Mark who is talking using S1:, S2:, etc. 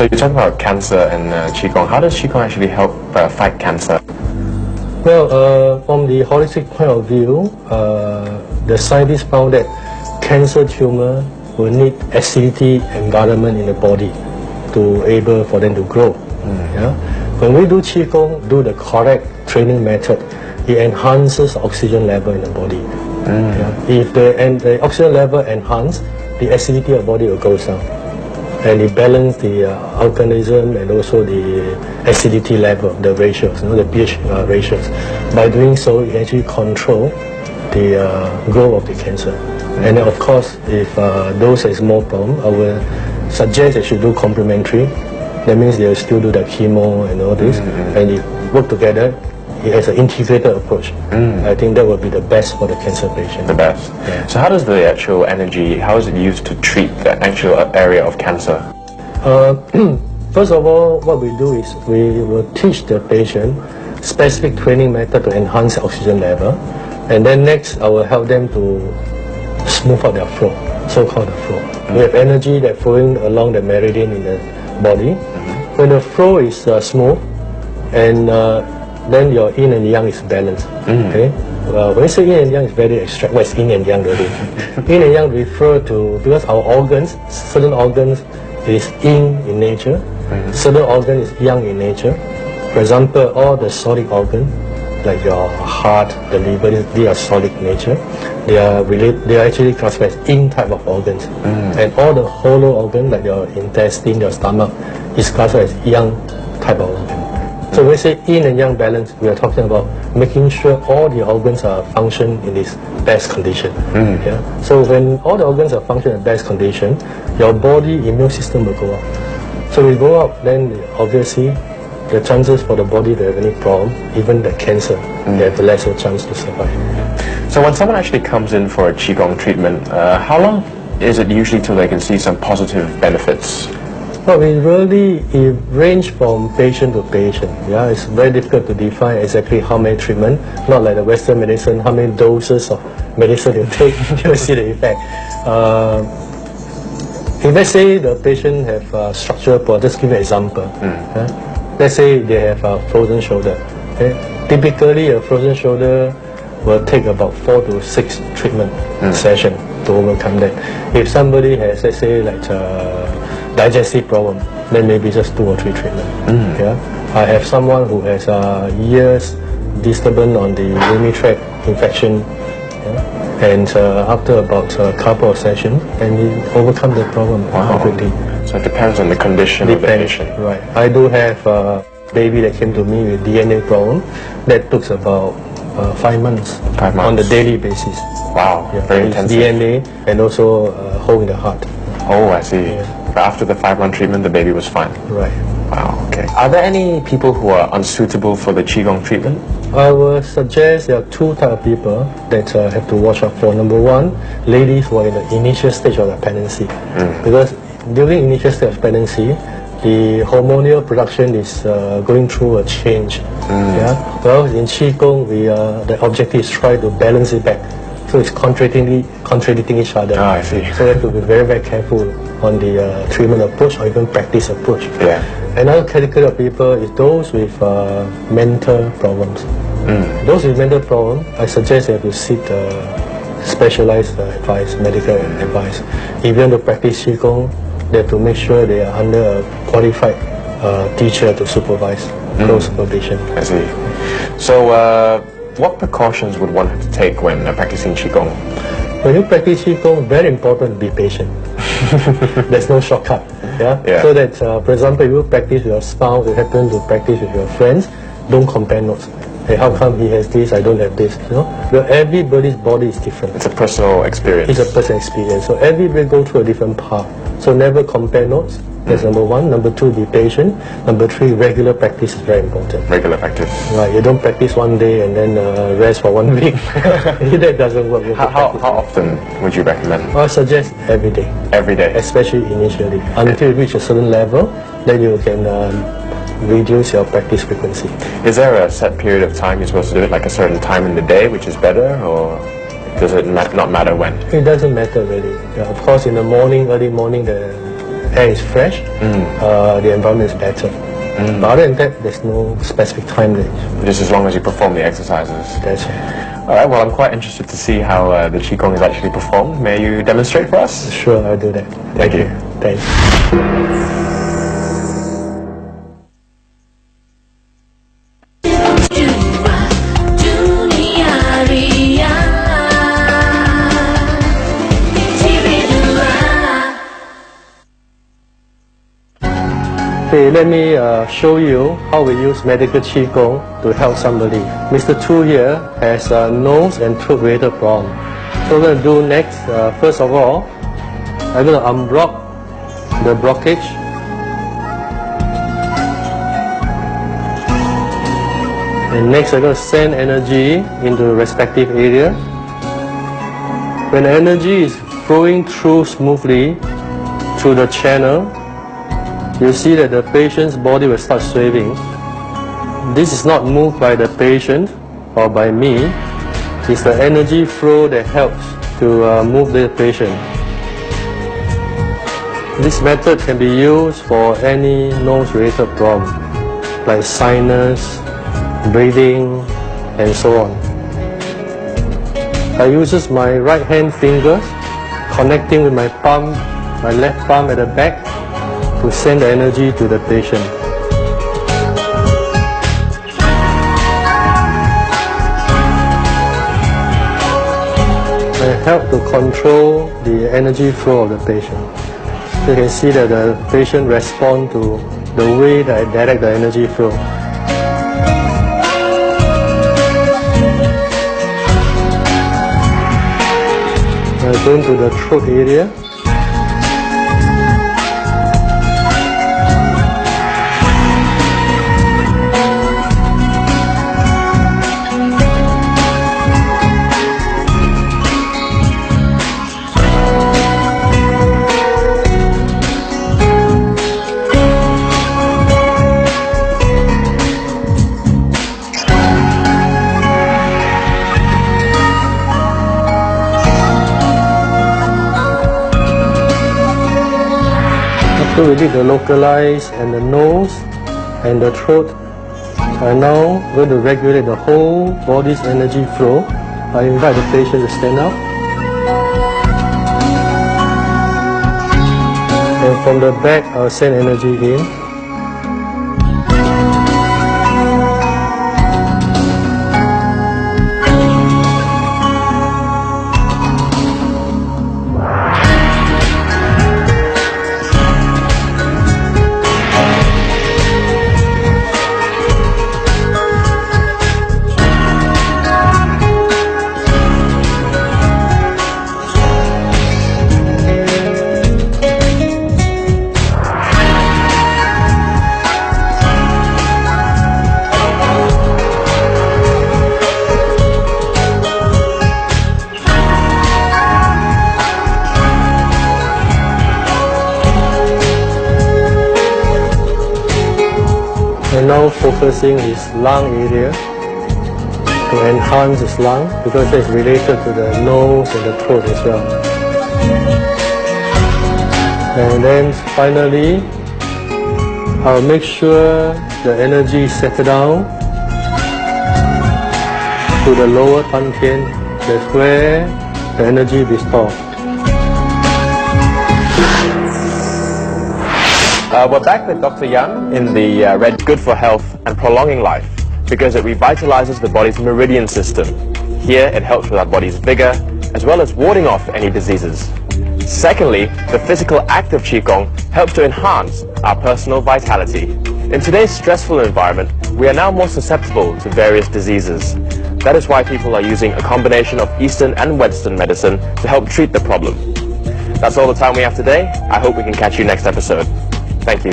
S1: So you talk about cancer and Qigong. How does Qigong actually help fight cancer?
S2: Well, from the holistic point of view, the scientists found that cancer tumor will need acidity environment in the body to able for them to grow. Yeah? When we do Qigong, do the correct training method, it enhances oxygen level in the body. Yeah? If the oxygen level enhanced, the acidity of body will go down. And it balance the organism and also the acidity level, the ratios, the pH ratios. By doing so, it actually control the growth of the cancer. And then of course, if those is more problem, I will suggest they should do complementary. That means they'll still do the chemo and all this, and they work together. It has an integrated approach. I think that would be the best for the cancer patient.
S1: The best.
S2: Yeah.
S1: So how does the actual energy, how is it used to treat the actual area of cancer?
S2: First of all, what we do is we will teach the patient specific training method to enhance the oxygen level. And then next, I will help them to smooth out their flow, so-called the flow. We have energy that flowing along the meridian in the body. When the flow is smooth, and then your yin and yang is balanced. Okay. When you say yin and yang, it's very abstract. What is yin and yang really? Yin and yang refer to, because our organs, certain organs is yin in nature, certain organ is yang in nature. For example, all the solid organs, like your heart, the liver, they are solid nature. They are actually classified as yin type of organs. And all the hollow organs, like your intestine, your stomach, is classified as yang type of organ. So when we say yin and yang balance, we are talking about making sure all the organs are function in this best condition. Yeah? So when all the organs are function in best condition, your body immune system will go up. So we go up, then obviously the chances for the body to have any problem, even the cancer, they have lesser chance to survive.
S1: So when someone actually comes in for a Qigong treatment, how long is it usually till they can see some positive benefits?
S2: Well, it range from patient to patient. Yeah, it's very difficult to define exactly how many treatment. Not like the Western medicine, how many doses of medicine you take to see the effect. If let's say the patient have structural problem, just give you an example. Let's say they have a frozen shoulder. Okay? Typically, a frozen shoulder will take about 4 to 6 treatment sessions to overcome that. If somebody has, let's say, like digestive problem, then maybe just 2 or 3 treatment. Yeah, I have someone who has years disturbance on the urinary tract infection, and after about a couple of sessions, and he overcome the problem completely.
S1: So it depends on the condition of the patient.
S2: Right. I do have a baby that came to me with DNA problem that took about 5 months,
S1: 5 months
S2: on the daily basis.
S1: Wow,
S2: Yeah,
S1: very intensive.
S2: DNA and also hole in the heart.
S1: Oh, I see. But after the 5-month treatment, the baby was fine.
S2: Right.
S1: Wow, okay. Are there any people who are unsuitable for the Qigong treatment?
S2: I would suggest there are 2 types of people that have to watch out for. Number 1, ladies who are in the initial stage of the pregnancy. Because during initial stage of pregnancy, the hormonal production is going through a change. Yeah. Well, in Qigong, the objective is try to balance it back. So it's contradicting each other.
S1: Ah, I see.
S2: So we have to be very, very careful on the treatment approach or even practice approach.
S1: Yeah.
S2: Another category of people is those with mental problems. Those with mental problems, I suggest they have to seek specialized advice, medical advice. If you want to practice Qigong, they have to make sure they are under a qualified teacher to supervise, close supervision.
S1: I see. So what precautions would one have to take when practicing Qigong?
S2: When you practice Qigong, very important to be patient. There's no shortcut. Yeah? So that, for example, if you practice with your spouse, you happen to practice with your friends, don't compare notes. Hey, how come he has this, I don't have this? You know? Well, everybody's body is different.
S1: It's a personal experience.
S2: It's a personal experience. So everybody go through a different path. So never compare notes. That's number 1. Number 2, be patient. Number 3, regular practice is very important.
S1: Regular practice.
S2: Right, you don't practice one day and then rest for 1 week. That doesn't work.
S1: How often would you recommend?
S2: I suggest every day.
S1: Every day?
S2: Especially initially. Until you reach a certain level, then you can reduce your practice frequency.
S1: Is there a set period of time you're supposed to do it, like a certain time in the day, which is better, or does it not matter when?
S2: It doesn't matter really. Yeah, of course, in the morning, early morning, the air is fresh, the environment is better. But other than that, there's no specific time range.
S1: Just as long as you perform the exercises.
S2: That's it.
S1: All right, well, I'm quite interested to see how the Qigong is actually performed. May you demonstrate for us?
S2: Sure, I'll do that.
S1: Thank you.
S2: Thanks. Okay, let me show you how we use medical Qigong to help somebody. Mr. Tu here has a nose and throat related problem. So what I'm going to do next, first of all, I'm going to unblock the blockage. And next I'm going to send energy into the respective area. When energy is flowing through smoothly through the channel, you see that the patient's body will start swaying. This is not moved by the patient or by me. It's the energy flow that helps to move the patient. This method can be used for any nose-related problem, like sinus, breathing, and so on. I use my right hand fingers connecting with my palm, my left palm at the back, to send the energy to the patient. I help to control the energy flow of the patient. You can see that the patient responds to the way that I direct the energy flow. I go into the throat area. So we did the localize and the nose and the throat. I'm now going to regulate the whole body's energy flow. I invite the patient to stand up. And from the back, I'll send energy in. And now focusing his lung area to enhance his lung, because that's related to the nose and the throat as well. And then finally, I'll make sure the energy settles down to the lower dantian. That's where the energy is stored.
S1: We're back with Dr. Yan in the red. Good for health and prolonging life because it revitalizes the body's meridian system. Here it helps with our body's vigor as well as warding off any diseases. Secondly, the physical act of Qigong helps to enhance our personal vitality. In today's stressful environment, we are now more susceptible to various diseases. That is why people are using a combination of Eastern and Western medicine to help treat the problem. That's all the time we have today. I hope we can catch you next episode. Thank you.